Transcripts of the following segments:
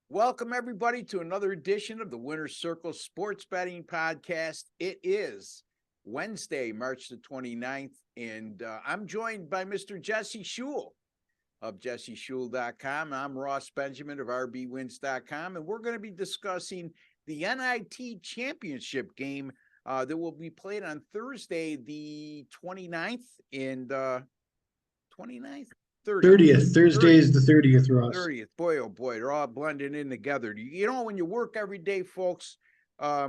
Welcome, everybody, to another edition of the Winner's Circle Sports Betting Podcast. It is Wednesday, March the 29th, and I'm joined by Mr. Jesse Shule of jesseshule.com. I'm Ross Benjamin of rbwins.com, and we're going to be discussing the NIT Championship game that will be played on Thursday, the 29th, and 29th? 30th. Thursday is the 30th, Ross. 30th. Boy, oh boy, they're all blending in together. You know, when you work every day, folks, I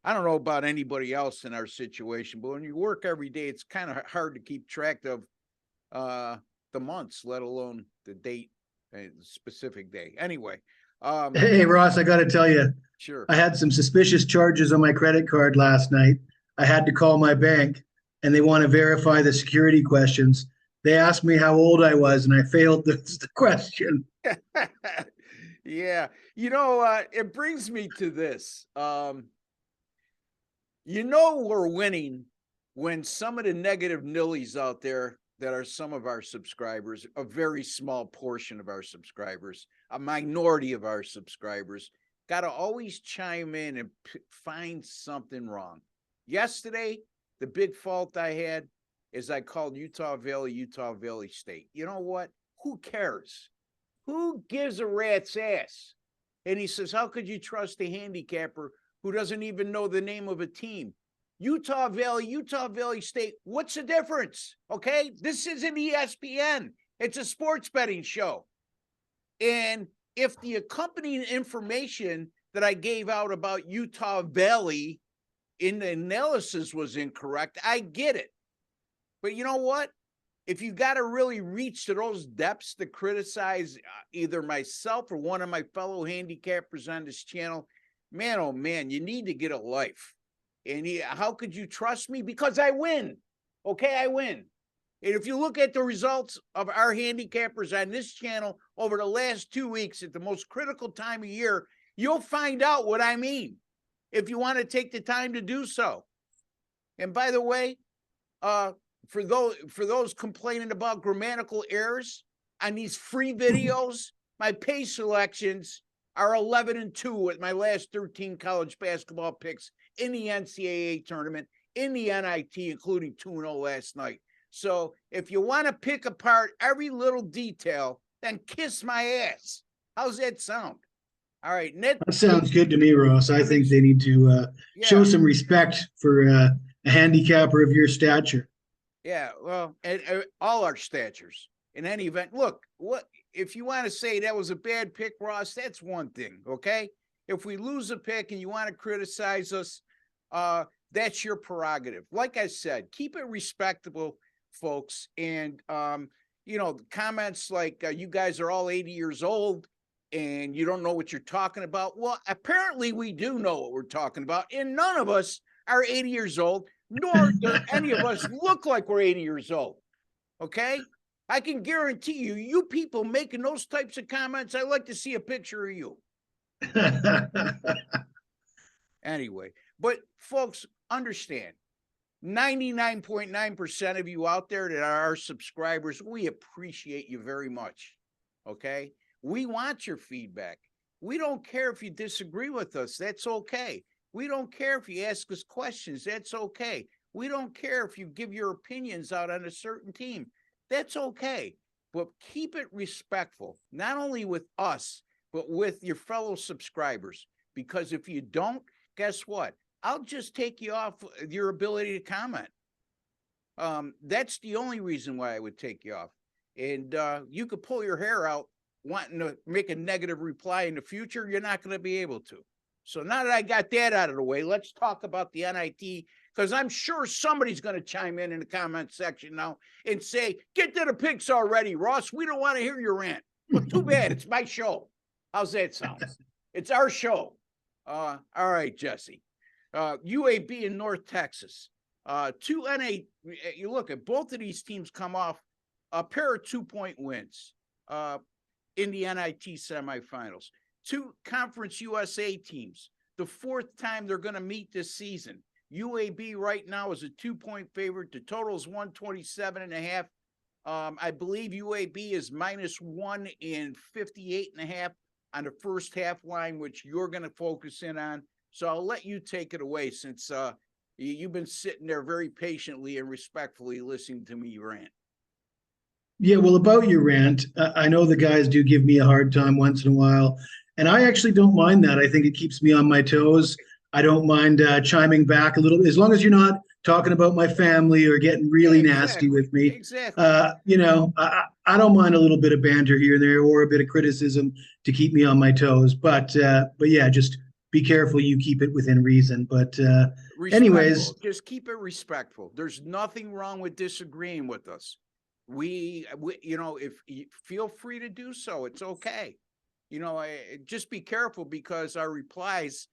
don't know about anybody else in our situation, but when you work every day, it's kind of hard to keep track of the months, let alone the date, the specific day. Anyway. Hey, Ross, I got to tell you, Sure. I had some suspicious charges on my credit card last night. I had to call my bank, and they want to verify the security questions. They asked me how old I was, and I failed the question. Yeah. You know, it brings me to this. You know, we're winning when some of the negative nillies out there that are some of our subscribers, a very small portion of our subscribers, a minority of our subscribers, got to always chime in and find something wrong. Yesterday, the big fault I had is I called Utah Valley State. You know what? Who cares? Who gives a rat's ass? And he says, how could you trust a handicapper who doesn't even know the name of a team? Utah Valley State. What's the difference? Okay. This isn't ESPN. It's a sports betting show. And if the accompanying information that I gave out about Utah Valley in the analysis was incorrect, I get it. But you know what? If you got to really reach to those depths to criticize either myself or one of my fellow handicappers on this channel, man, oh man, you need to get a life. And how could you trust me? Because I win. Okay, I win. And if you look at the results of our handicappers on this channel over the last 2 weeks at the most critical time of year, you'll find out what I mean if you want to take the time to do so. And by the way, for those complaining about grammatical errors on these free videos, my pay selections are 11-2 with my last 13 college basketball picks in the NCAA tournament, in the NIT, including 2-0 last night. So if you want to pick apart every little detail, then kiss my ass. How's that sound? All right, Ned. That sounds good to me, Ross. I think they need to show some respect for a handicapper of your stature. Yeah, well, and all our statures in any event. Look, what if you want to say that was a bad pick, Ross? That's one thing, okay? If we lose a pick and you want to criticize us, that's your prerogative. Like I said, keep it respectable, folks. And you know, comments like you guys are all 80 years old and you don't know what you're talking about. Well, apparently we do know what we're talking about, and none of us are 80 years old. Nor do any of us look like we're 80 years old, okay? I can guarantee you, you people making those types of comments, I'd like to see a picture of you. Anyway, but folks, understand, 99.9% of you out there that are our subscribers, we appreciate you very much, okay? We want your feedback. We don't care if you disagree with us. That's okay. We don't care if you ask us questions. That's okay. We don't care if you give your opinions out on a certain team. That's okay. But keep it respectful, not only with us, but with your fellow subscribers. Because if you don't, guess what? I'll just take you off your ability to comment. That's the only reason why I would take you off. And you could pull your hair out wanting to make a negative reply in the future. You're not going to be able to. So now that I got that out of the way, let's talk about the NIT, because I'm sure somebody's going to chime in the comment section now and say, get to the picks already, Ross. We don't want to hear your rant. Well, too bad. It's my show. How's that sound? It's our show. All right, Jesse. UAB in North Texas. You look at both of these teams come off a pair of 2-point wins in the NIT semifinals. 2 Conference USA teams, the 4th time they're going to meet this season. UAB right now is a 2-point favorite. The total is 127.5. I believe UAB is -1 in 58.5. on the first half line, which you're going to focus in on. So I'll let you take it away since you've been sitting there very patiently and respectfully listening to me rant. Yeah, well, about your rant, I know the guys do give me a hard time once in a while, and I actually don't mind that. I think it keeps me on my toes. I don't mind chiming back a little, as long as you're not talking about my family or getting Yeah, really nasty exactly. with me. Exactly. I don't mind a little bit of banter here and there or a bit of criticism to keep me on my toes. But yeah, just be careful you keep it within reason. But anyways, Respectful. Just keep it respectful. There's nothing wrong with disagreeing with us. We if you feel free to do so, it's okay. Just be careful because our replies,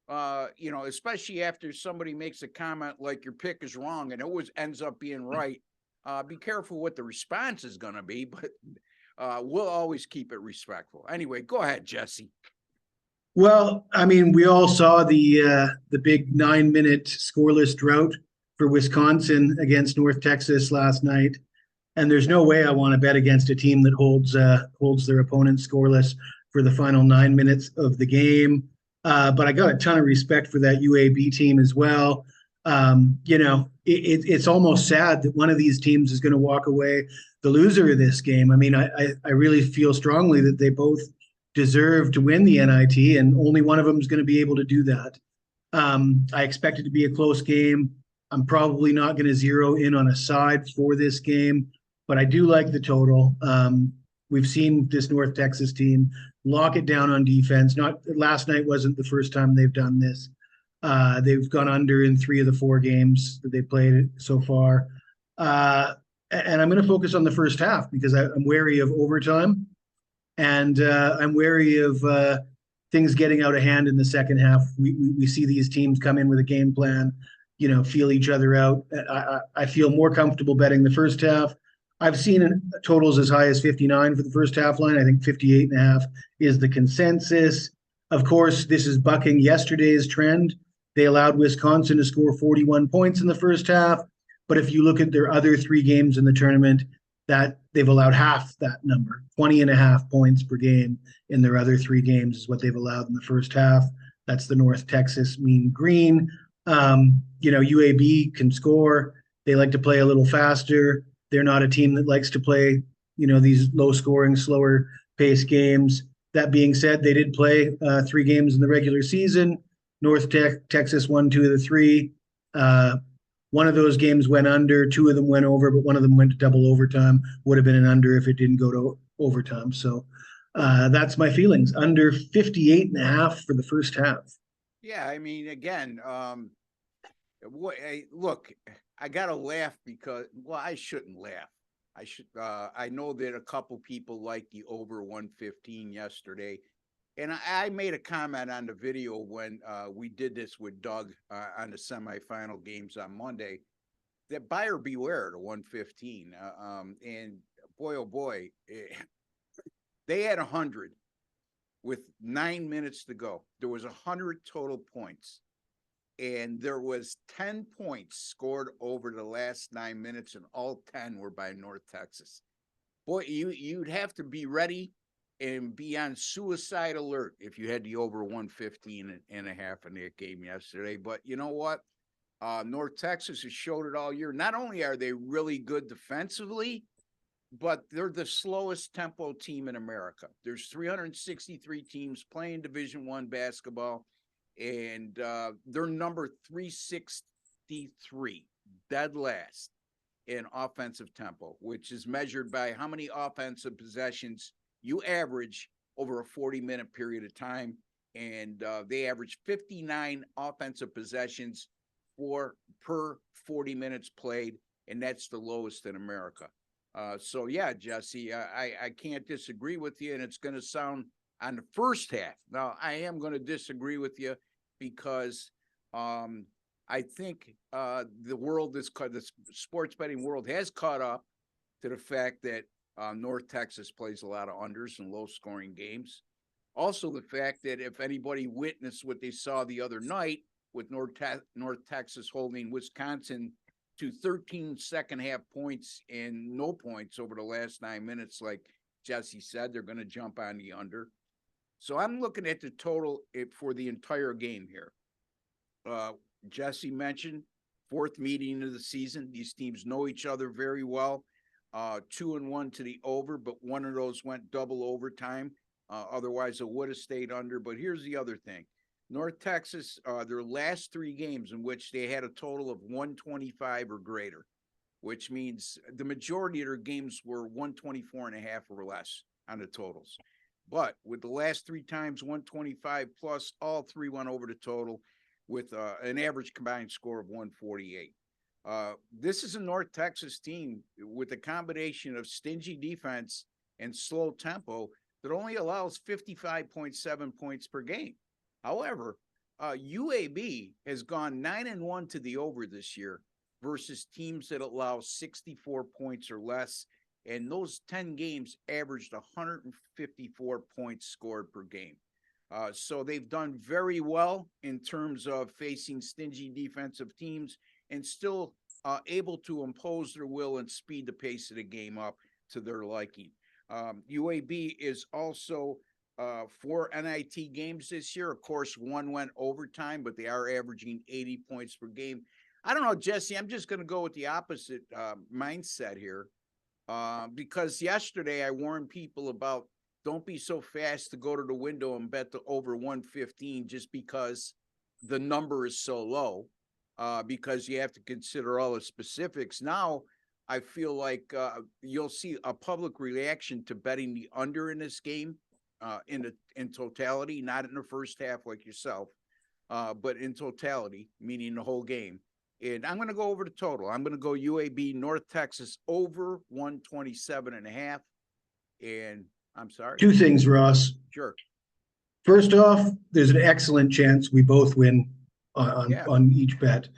especially after somebody makes a comment like your pick is wrong and it always ends up being right. Be careful what the response is going to be, but we'll always keep it respectful. Anyway, go ahead, Jesse. well, I mean, we all saw the big 9 minute scoreless drought for Wisconsin against North Texas last night. And there's no way I want to bet against a team that holds their opponent scoreless for the final 9 minutes of the game. But I got a ton of respect for that UAB team as well. It's almost sad that one of these teams is going to walk away the loser of this game. I mean, I really feel strongly that they both deserve to win the NIT, and only one of them is going to be able to do that. I expect it to be a close game. I'm probably not going to zero in on a side for this game, but I do like the total. We've seen this North Texas team lock it down on defense. Not last night wasn't the first time they've done this. They've gone under in 3 of the 4 games that they played so far. And I'm going to focus on the first half because I'm wary of overtime, and I'm wary of things getting out of hand in the second half. We see these teams come in with a game plan, feel each other out. I feel more comfortable betting the first half. I've seen totals as high as 59 for the first half line. I think 58.5 is the consensus. Of course, this is bucking yesterday's trend. They allowed Wisconsin to score 41 points in the first half. But if you look at their other 3 games in the tournament, that they've allowed half that number, 20.5 points per game in their other 3 games is what they've allowed in the first half. That's the North Texas Mean Green. UAB can score. They like to play a little faster. They're not a team that likes to play, these low scoring, slower pace games. That being said, they did play 3 games in the regular season. North Texas won 2 of the 3. One of those games went under, 2 of them went over, but one of them went to double overtime. Would have been an under if it didn't go to overtime. So that's my feelings. Under 58.5 for the first half. Yeah, I mean, again, look, I gotta laugh because, well, I shouldn't laugh. I know that a couple people liked the over 115 yesterday. And I made a comment on the video when we did this with Doug on the semifinal games on Monday, that buyer beware to 115. And boy, oh boy, they had 100 with 9 minutes to go. There was 100 total points. And there was 10 points scored over the last 9 minutes, and all 10 were by North Texas. Boy, you'd have to be ready and be on suicide alert if you had the over 115 and a half in that game yesterday. But you know what? North Texas has showed it all year. Not only are they really good defensively, but they're the slowest tempo team in America. There's 363 teams playing Division I basketball, and they're number 363, dead last in offensive tempo, which is measured by how many offensive possessions you average over a 40-minute period of time. And they average 59 offensive possessions per 40 minutes played, and that's the lowest in America. So, yeah, Jesse, I can't disagree with you, and it's going to sound on the first half. Now, I am going to disagree with you because I think the sports betting world has caught up to the fact that North Texas plays a lot of unders and low-scoring games. Also, the fact that if anybody witnessed what they saw the other night with North Texas holding Wisconsin to 13 second-half points and no points over the last 9 minutes, like Jesse said, they're going to jump on the under. So I'm looking at the total for the entire game here. Jesse mentioned fourth meeting of the season. These teams know each other very well. 2-1 to the over, but one of those went double overtime. Otherwise, it would have stayed under. But here's the other thing. North Texas, their last three games in which they had a total of 125 or greater, which means the majority of their games were 124.5 or less on the totals. But with the last three times 125 plus, all three went over the total with an average combined score of 148. This is a North Texas team with a combination of stingy defense and slow tempo that only allows 55.7 points per game. However, UAB has gone 9-1 to the over this year versus teams that allow 64 points or less. And those 10 games averaged 154 points scored per game. So they've done very well in terms of facing stingy defensive teams and still able to impose their will and speed the pace of the game up to their liking. UAB is also 4 NIT games this year. Of course, one went overtime, but they are averaging 80 points per game. I don't know, Jesse, I'm just going to go with the opposite mindset here because yesterday I warned people about don't be so fast to go to the window and bet the over 115 just because the number is so low, because you have to consider all the specifics. Now, I feel like you'll see a public reaction to betting the under in this game in totality, not in the first half like yourself, but in totality, meaning the whole game. And I'm going to go over the total. I'm going to go UAB North Texas over 127.5. And I'm sorry. Two things, Ross. Sure. First off, there's an excellent chance we both win on each bet.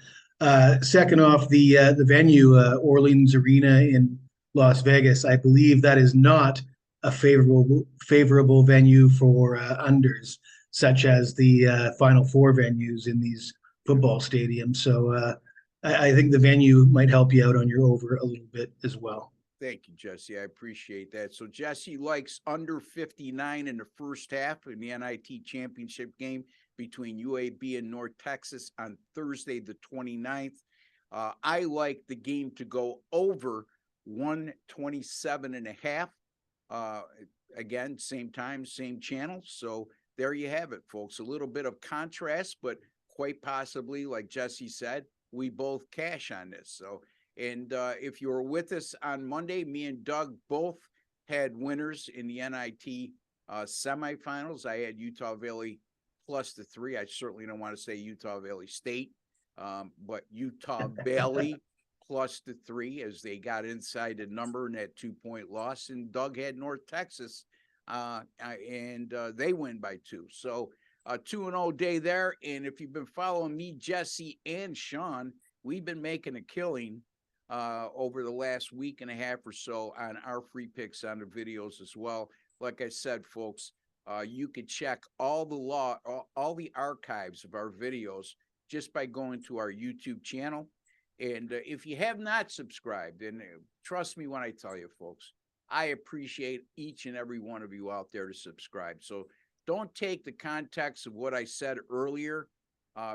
Second off, the venue, Orleans Arena in Las Vegas, I believe that is not a favorable venue for unders, such as the Final Four venues in these football stadiums. So I think the venue might help you out on your over a little bit as well. Thank you, Jesse. I appreciate that. So Jesse likes under 59 in the first half in the NIT Championship game between UAB and North Texas on Thursday, the 29th. I like the game to go over 127.5. Again, same time, same channel. So there you have it, folks. A little bit of contrast, but quite possibly, like Jesse said, we both cash on this. So, and if you were with us on Monday, me and Doug both had winners in the NIT semifinals. I had Utah Valley plus the 3. I certainly don't want to say Utah Valley State, but Utah Valley plus the 3 as they got inside the number in that 2-point loss. And Doug had North Texas, and they win by 2. So 2-0 day there. And if you've been following me, Jesse, and Sean, we've been making a killing over the last week and a half or so on our free picks on the videos as well. Like I said, folks, you could check all the archives of our videos just by going to our YouTube channel. And if you have not subscribed, and trust me when I tell you, folks, I appreciate each and every one of you out there to subscribe. So don't take the context of what I said earlier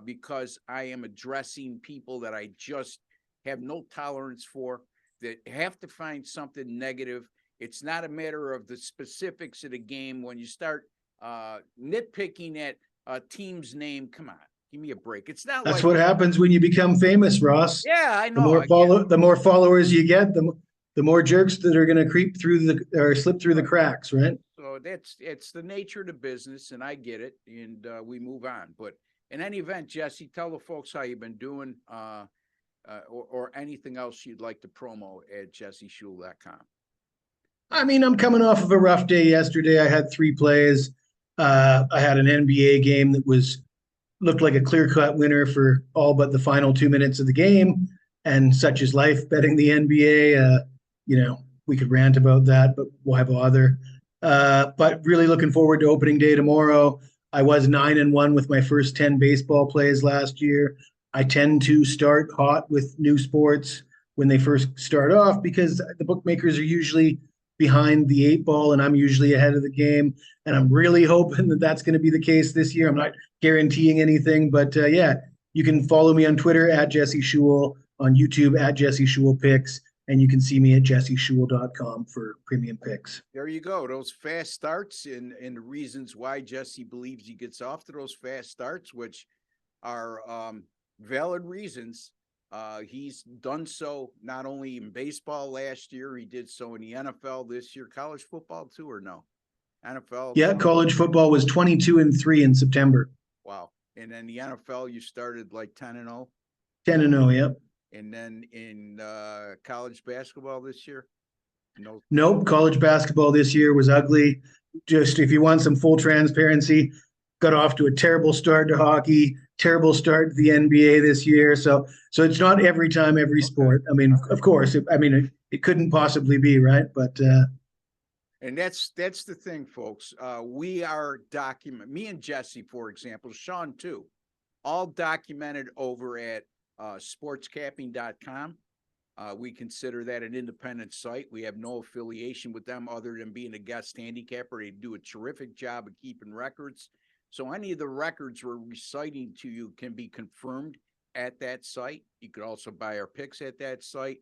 because I am addressing people that I just have no tolerance for, that have to find something negative. It's not a matter of the specifics of the game. When you start nitpicking at a team's name, come on, give me a break. It's not That's like what happens when you become famous, Ross. Yeah, I know. The more followers you get, the more jerks that are going to creep through or slip through the cracks, right? So it's the nature of the business, and I get it, and we move on. But in any event, Jesse, tell the folks how you've been doing, or anything else you'd like to promo at jesseshul.com. I mean, I'm coming off of a rough day yesterday. I had 3 plays. I had an NBA game that looked like a clear-cut winner for all but the final 2 minutes of the game. And such is life betting the NBA. We could rant about that, but why bother? But really looking forward to opening day tomorrow. I was 9-1 with my first 10 baseball plays last year. I tend to start hot with new sports when they first start off because the bookmakers are usually behind the 8 ball, and I'm usually ahead of the game. And I'm really hoping that that's going to be the case this year. I'm not guaranteeing anything, but yeah, you can follow me on Twitter at Jesse Schewel, on YouTube at Jesse Schewel Picks, and you can see me at jesseschewel.com for premium picks. There you go. Those fast starts and the reasons why Jesse believes he gets off to those fast starts, which are valid reasons. He's done so not only in baseball last year, he did so in the NFL this year, college football too, or no? NFL. Yeah, college football was 22-3 in September. Wow. And then the NFL, you started like 10-0. 10-0, yep. And then in college basketball this year? No. Nope, college basketball this year was ugly. Just if you want some full transparency, got off to a terrible start to hockey, terrible start to the NBA this year. So it's not every time, every sport. I mean, of course, it couldn't possibly be, right? But and that's the thing, folks. We are me and Jesse, for example, Sean too, all documented over at sportscapping.com. We consider that an independent site. We have no affiliation with them other than being a guest handicapper. They do a terrific job of keeping records. So any of the records we're reciting to you can be confirmed at that site. You could also buy our picks at that site.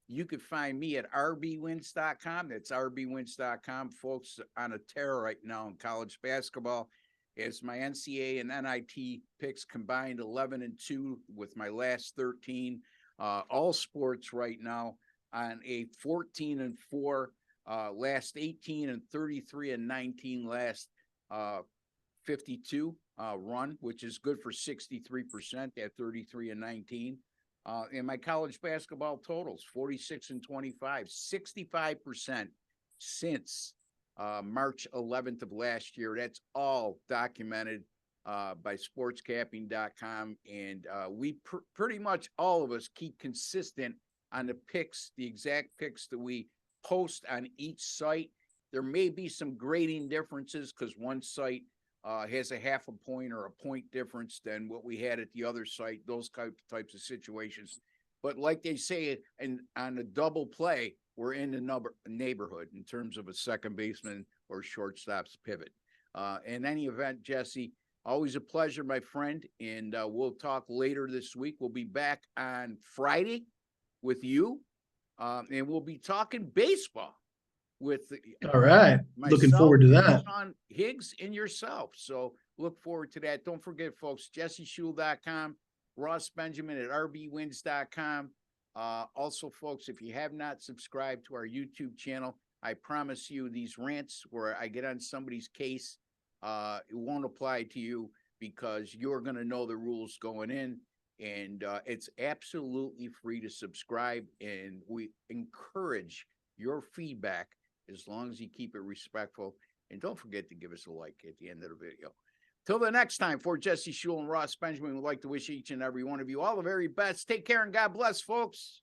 You could find me at rbwins.com. That's rbwins.com. Folks, on a tear right now in college basketball as my NCAA and NIT picks combined 11-2 with my last 13. All sports right now on a 14-4, last 18 and 33 and 19 last 52 run, which is good for 63% at 33 and 19. And my college basketball totals 46 and 25, 65% since March 11th of last year. That's all documented by sportscapping.com. And we pretty much all of us keep consistent on the picks, the exact picks that we post on each site. There may be some grading differences because one site has a half a point or a point difference than what we had at the other site, those types of situations. But like they say, on a double play, we're in the neighborhood in terms of a second baseman or shortstop's pivot. In any event, Jesse, always a pleasure, my friend. And we'll talk later this week. We'll be back on Friday with you. And we'll be talking baseball with all right. Looking forward to that. Sean Higgs and yourself. So look forward to that. Don't forget, folks, jesseschewel.com, Ross Benjamin at rbwins.com. Also, folks, if you have not subscribed to our YouTube channel, I promise you these rants where I get on somebody's case, it won't apply to you because you're going to know the rules going in. And it's absolutely free to subscribe. And we encourage your feedback as long as you keep it respectful. And don't forget to give us a like at the end of the video. Till the next time, for Jesse Schewel and Ross Benjamin, we'd like to wish each and every one of you all the very best. Take care and God bless, folks.